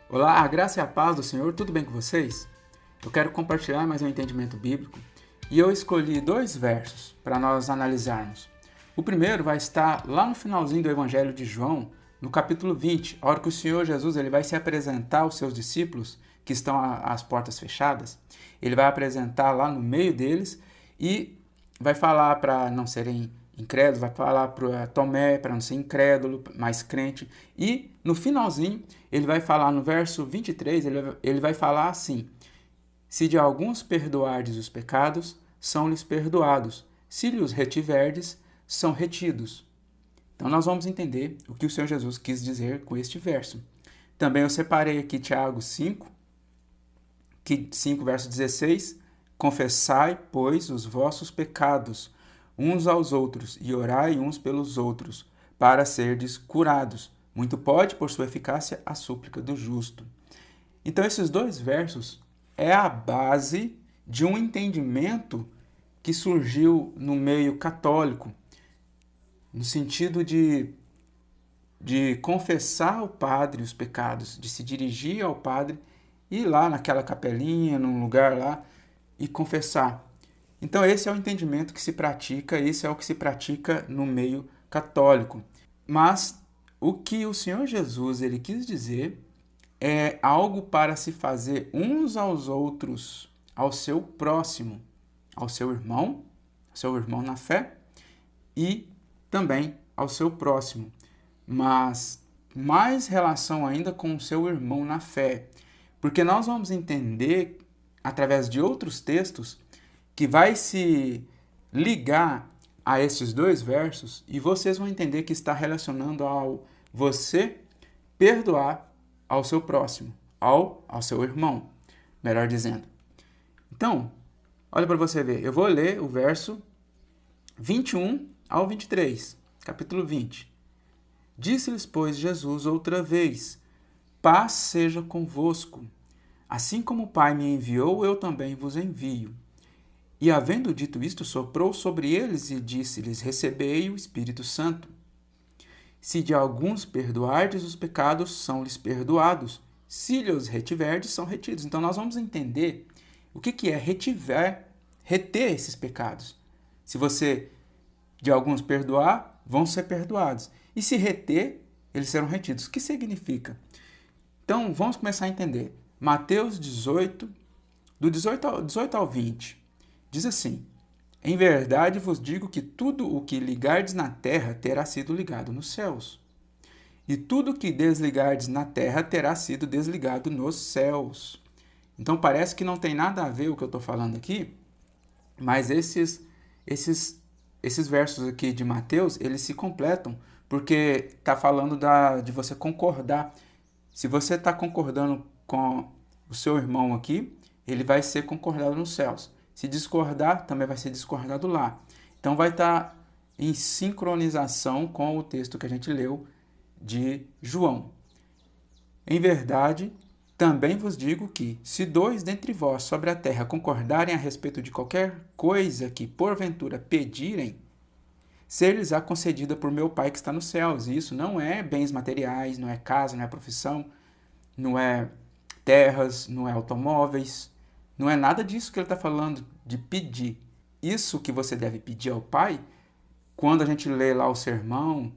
Olá, a graça e a paz do Senhor, tudo bem com vocês? Eu quero compartilhar mais um entendimento bíblico e eu escolhi dois versos para nós analisarmos. O primeiro vai estar lá no finalzinho do Evangelho de João, no capítulo 20, a hora que o Senhor Jesus ele vai se apresentar aos seus discípulos que estão às portas fechadas. Ele vai apresentar lá no meio deles e vai falar para não serem incrédulos, vai falar para Tomé para não ser incrédulo, mas crente. E no finalzinho, ele vai falar no verso 23, ele vai falar assim: se de alguns perdoardes os pecados, são-lhes perdoados. Se lhes retiverdes, são retidos. Então nós vamos entender o que o Senhor Jesus quis dizer com este verso. Também eu separei aqui Tiago 5, 5 verso 16. Confessai, pois, os vossos pecados uns aos outros, e orai uns pelos outros, para serdes curados. Muito pode, por sua eficácia, a súplica do justo. Então, esses dois versos é a base de um entendimento que surgiu no meio católico, no sentido de confessar ao padre os pecados, de se dirigir ao padre, ir lá naquela capelinha, num lugar lá, e confessar. Então esse é o entendimento que se pratica, esse é o que se pratica no meio católico. Mas o que o Senhor Jesus ele quis dizer é algo para se fazer uns aos outros, ao seu próximo, ao seu irmão na fé e também ao seu próximo. Mas mais relação ainda com o seu irmão na fé, porque nós vamos entender através de outros textos que vai se ligar a esses dois versos e vocês vão entender que está relacionando ao você perdoar ao seu próximo, ao seu irmão, melhor dizendo. Então, olha para você ver, eu vou ler o verso 21 ao 23, capítulo 20. Disse-lhes, pois, Jesus outra vez: paz seja convosco. Assim como o Pai me enviou, eu também vos envio. E, havendo dito isto, soprou sobre eles e disse-lhes: recebei o Espírito Santo. Se de alguns perdoardes os pecados, são-lhes perdoados. Se lhes retiverdes, são retidos. Então, nós vamos entender o que é reter esses pecados. Se você de alguns perdoar, vão ser perdoados. E se reter, eles serão retidos. O que significa? Então, vamos começar a entender. Mateus 18, do 18 ao 20, diz assim: em verdade vos digo que tudo o que ligardes na terra terá sido ligado nos céus, e tudo o que desligardes na terra terá sido desligado nos céus. Então parece que não tem nada a ver o que eu estou falando aqui, mas esses versos aqui de Mateus, eles se completam, porque está falando de você concordar. Se você está concordando com o seu irmão aqui, ele vai ser concordado nos céus. Se discordar, também vai ser discordado lá. Então vai estar em sincronização com o texto que a gente leu de João. Em verdade, também vos digo que, se dois dentre vós sobre a terra concordarem a respeito de qualquer coisa que porventura pedirem, ser-lhes-á concedida por meu Pai que está nos céus. E isso não é bens materiais, não é casa, não é profissão, não é terras, não é automóveis, não é nada disso que ele está falando de pedir. Isso que você deve pedir ao Pai, quando a gente lê lá o sermão,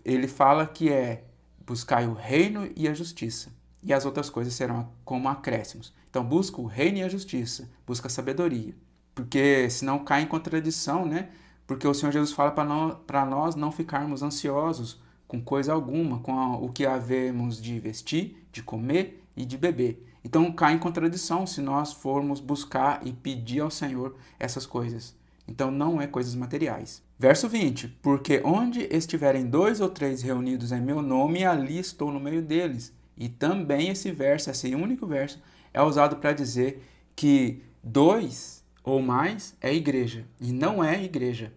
ele fala que é buscar o reino e a justiça, e as outras coisas serão como acréscimos. Então busca o reino e a justiça, busca a sabedoria, porque senão cai em contradição, né? Porque o Senhor Jesus fala para nós não ficarmos ansiosos com coisa alguma, com o que havemos de vestir, de comer e de beber. Então cai em contradição se nós formos buscar e pedir ao Senhor essas coisas. Então não é coisas materiais. Verso 20. Porque onde estiverem 2 ou 3 reunidos em meu nome, ali estou no meio deles. E também esse verso, esse único verso, é usado para dizer que 2 ou mais é igreja. E não é igreja.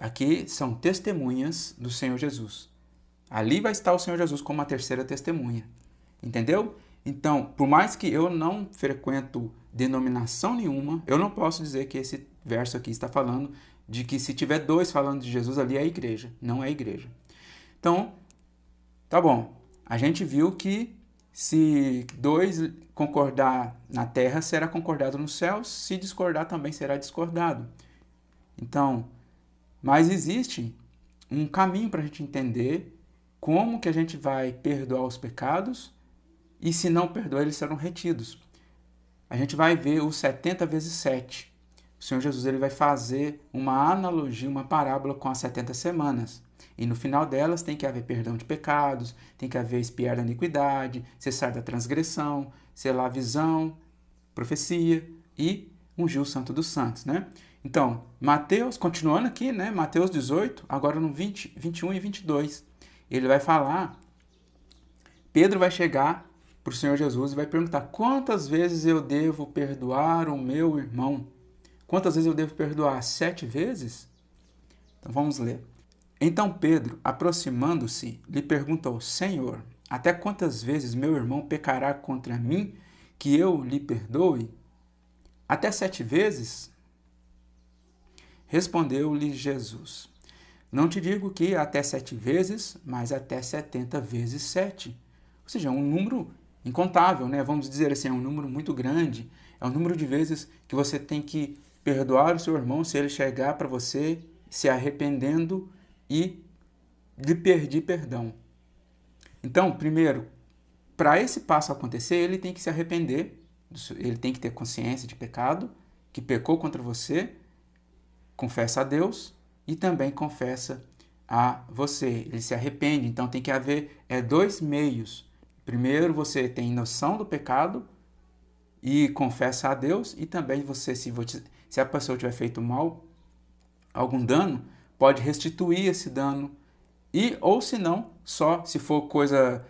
Aqui são testemunhas do Senhor Jesus. Ali vai estar o Senhor Jesus como a terceira testemunha. Entendeu? Então, por mais que eu não frequento denominação nenhuma, eu não posso dizer que esse verso aqui está falando de que se tiver 2 falando de Jesus, ali é a igreja. Não é a igreja. Então, tá bom. A gente viu que Se dois concordar na terra, será concordado nos céus, se discordar também será discordado. Então, mas existe um caminho para a gente entender como que a gente vai perdoar os pecados e se não perdoar, eles serão retidos. A gente vai ver os 70 vezes 7. O Senhor Jesus ele vai fazer uma analogia, uma parábola com as 70 semanas. E no final delas tem que haver perdão de pecados, tem que haver expiar da iniquidade, cessar da transgressão, selar a visão, profecia e ungir o santo dos santos, né? Então, Mateus, continuando aqui, né? Mateus 18, agora no 20, 21 e 22, ele vai falar, Pedro vai chegar para o Senhor Jesus e vai perguntar, quantas vezes eu devo perdoar o meu irmão? Quantas vezes eu devo perdoar? 7 vezes? Então vamos ler. Então Pedro, aproximando-se, lhe perguntou, Senhor, até quantas vezes meu irmão pecará contra mim, que eu lhe perdoe? Até 7 vezes? Respondeu-lhe Jesus, não te digo que até 7 vezes, mas até 70 vezes 7. Ou seja, é um número incontável, né? Vamos dizer assim, é um número muito grande. É um número de vezes que você tem que perdoar o seu irmão se ele chegar para você se arrependendo e lhe pedir perdão. Então, primeiro, para esse passo acontecer, ele tem que se arrepender, ele tem que ter consciência de pecado, que pecou contra você, confessa a Deus e também confessa a você. Ele se arrepende, então tem que haver 2 meios. Primeiro, você tem noção do pecado e confessa a Deus, e também você, se a pessoa tiver feito mal, algum dano, pode restituir esse dano, e ou se não, só se for coisa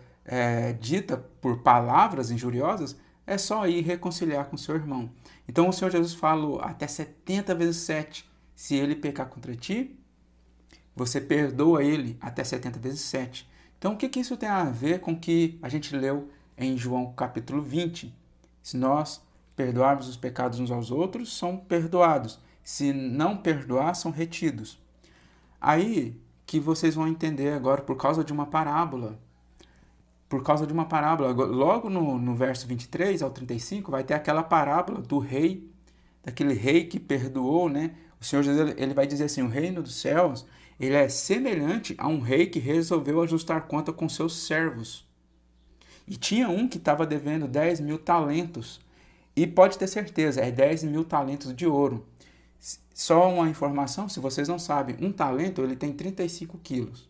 dita por palavras injuriosas, é só ir reconciliar com seu irmão. Então o Senhor Jesus falou até 70 vezes 7, se ele pecar contra ti, você perdoa ele até 70 vezes 7. Então o que isso tem a ver com o que a gente leu em João capítulo 20? Se nós perdoarmos os pecados uns aos outros, são perdoados. Se não perdoar, são retidos. Aí que vocês vão entender agora por causa de uma parábola. Por causa de uma parábola. Logo no verso 23 ao 35, vai ter aquela parábola do rei, daquele rei que perdoou, né? O Senhor Jesus ele vai dizer assim, o reino dos céus, ele é semelhante a um rei que resolveu ajustar conta com seus servos. E tinha um que estava devendo 10.000 talentos. E pode ter certeza, é 10.000 talentos de ouro. Só uma informação, se vocês não sabem, um talento ele tem 35 quilos.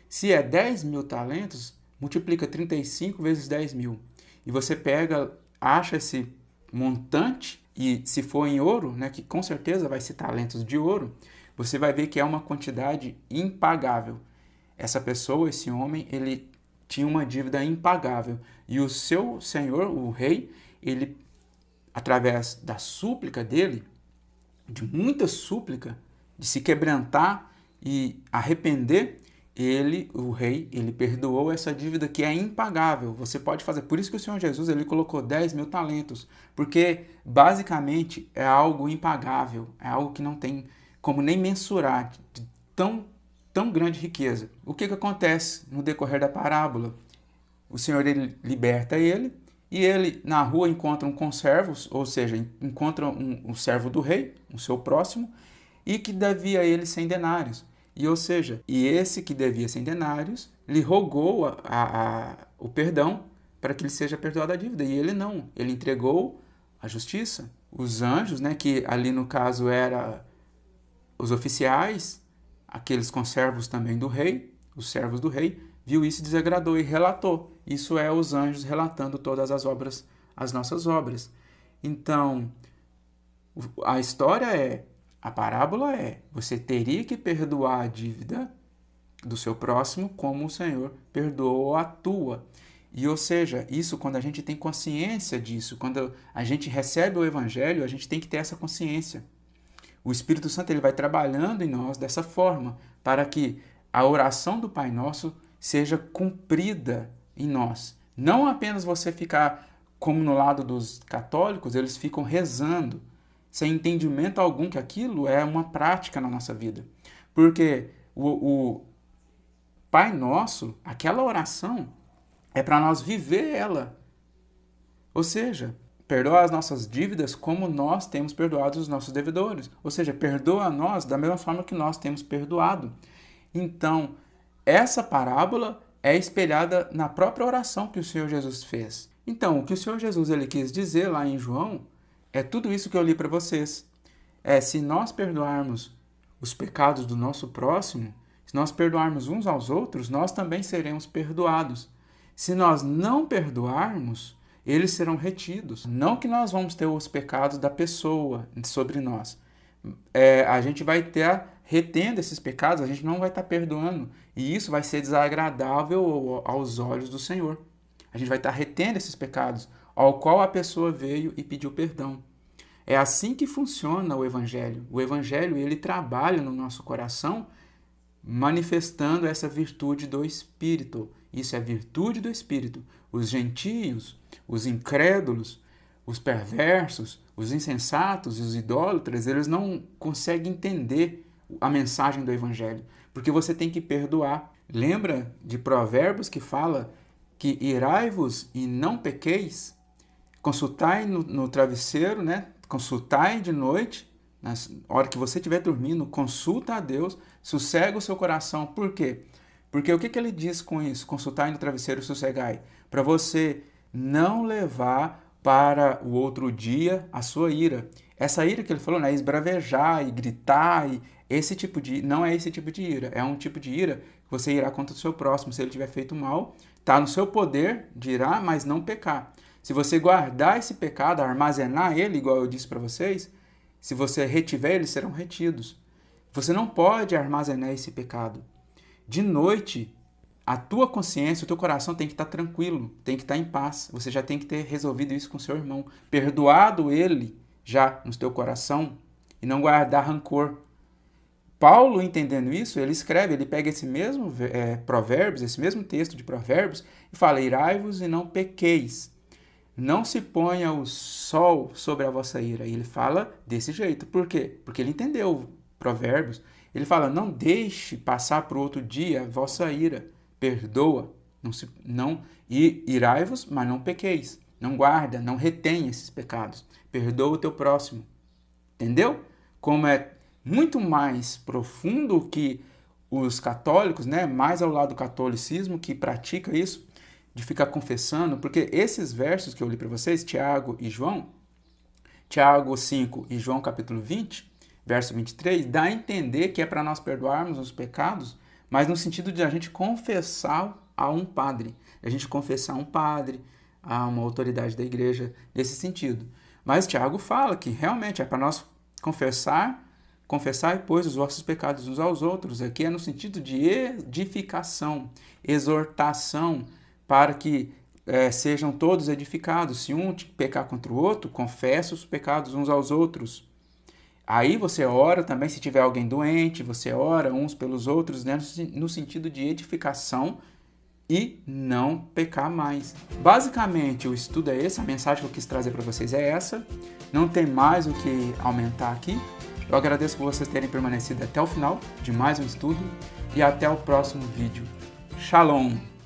Se é 10.000 talentos, multiplica 35 vezes 10.000. E você pega, acha esse montante, e se for em ouro, né, que com certeza vai ser talentos de ouro, você vai ver que é uma quantidade impagável. Essa pessoa, esse homem, ele tinha uma dívida impagável. E o seu senhor, o rei, ele, através da súplica dele, de muita súplica, de se quebrantar e arrepender, o rei, ele perdoou essa dívida que é impagável. Você pode fazer. Por isso que o Senhor Jesus, ele colocou 10.000 talentos, porque basicamente é algo impagável, é algo que não tem como nem mensurar de tão grande riqueza. O que acontece no decorrer da parábola? O Senhor, ele liberta ele, e ele na rua encontra um conservo, ou seja, encontra um servo do rei, o seu próximo, e que devia a ele 100 denários. E esse que devia 100 denários lhe rogou o perdão para que ele seja perdoado a dívida. E ele não, ele entregou a justiça. Os anjos, né, que ali no caso eram os oficiais, aqueles conservos também do rei, os servos do rei, viu isso e desagradou e relatou. Isso é os anjos relatando todas as obras, as nossas obras. Então, a história a parábola você teria que perdoar a dívida do seu próximo como o Senhor perdoou a tua. E, ou seja, isso quando a gente tem consciência disso, quando a gente recebe o Evangelho, a gente tem que ter essa consciência. O Espírito Santo ele vai trabalhando em nós dessa forma, para que a oração do Pai Nosso seja cumprida em nós. Não apenas você ficar, como no lado dos católicos, eles ficam rezando, sem entendimento algum que aquilo é uma prática na nossa vida. Porque o Pai Nosso, aquela oração, é para nós viver ela. Ou seja, perdoa as nossas dívidas como nós temos perdoado os nossos devedores. Ou seja, perdoa a nós da mesma forma que nós temos perdoado. Então, essa parábola é espelhada na própria oração que o Senhor Jesus fez. Então, o que o Senhor Jesus ele quis dizer lá em João é tudo isso que eu li para vocês. Se nós perdoarmos os pecados do nosso próximo, se nós perdoarmos uns aos outros, nós também seremos perdoados. Se nós não perdoarmos, eles serão retidos. Não que nós vamos ter os pecados da pessoa sobre nós. A gente vai ter retendo esses pecados, a gente não vai estar perdoando. E isso vai ser desagradável aos olhos do Senhor. A gente vai estar retendo esses pecados, ao qual a pessoa veio e pediu perdão. É assim que funciona o Evangelho. O Evangelho, ele trabalha no nosso coração, manifestando essa virtude do Espírito. Isso é virtude do Espírito. Os gentios, os incrédulos, os perversos, os insensatos e os idólatras, eles não conseguem entender a mensagem do Evangelho, porque você tem que perdoar. Lembra de Provérbios que fala que irai-vos e não pequeis? Consultai no travesseiro, né? Consultai de noite, na hora que você estiver dormindo, consulta a Deus, sossega o seu coração. Por quê? Porque o que ele diz com isso? Consultai no travesseiro, sossegai. Para você não levar para o outro dia a sua ira. Essa ira que ele falou, né? Esbravejar e gritar, não é esse tipo de ira. É um tipo de ira que você irá contra o seu próximo. Se ele tiver feito mal, está no seu poder de irar, mas não pecar. Se você guardar esse pecado, armazenar ele, igual eu disse para vocês, se você retiver, eles serão retidos. Você não pode armazenar esse pecado. De noite, a tua consciência, o teu coração tem que estar tranquilo, tem que estar em paz. Você já tem que ter resolvido isso com seu irmão. Perdoado ele já no teu coração e não guardar rancor. Paulo, entendendo isso, ele pega esse mesmo Provérbios, esse mesmo texto de Provérbios e fala, irai-vos e não pequeis. Não se ponha o sol sobre a vossa ira. E ele fala desse jeito. Por quê? Porque ele entendeu Provérbios. Ele fala, não deixe passar para o outro dia a vossa ira. Perdoa. Irai-vos, mas não pequeis. Não guarda, não retém esses pecados. Perdoa o teu próximo. Entendeu? Como é muito mais profundo que os católicos, né? Mais ao lado do catolicismo, que pratica isso, de ficar confessando, porque esses versos que eu li para vocês, Tiago 5 e João capítulo 20, verso 23, dá a entender que é para nós perdoarmos os pecados, mas no sentido de a gente confessar a um padre, a uma autoridade da igreja, nesse sentido. Mas Tiago fala que realmente é para nós confessar e pois os vossos pecados uns aos outros. Aqui é no sentido de edificação, exortação, para que sejam todos edificados. Se um pecar contra o outro, confessa os pecados uns aos outros. Aí você ora também, se tiver alguém doente, você ora uns pelos outros, né, no sentido de edificação e não pecar mais. Basicamente, o estudo é esse, a mensagem que eu quis trazer para vocês é essa. Não tem mais o que aumentar aqui. Eu agradeço por vocês terem permanecido até o final de mais um estudo e até o próximo vídeo. Shalom!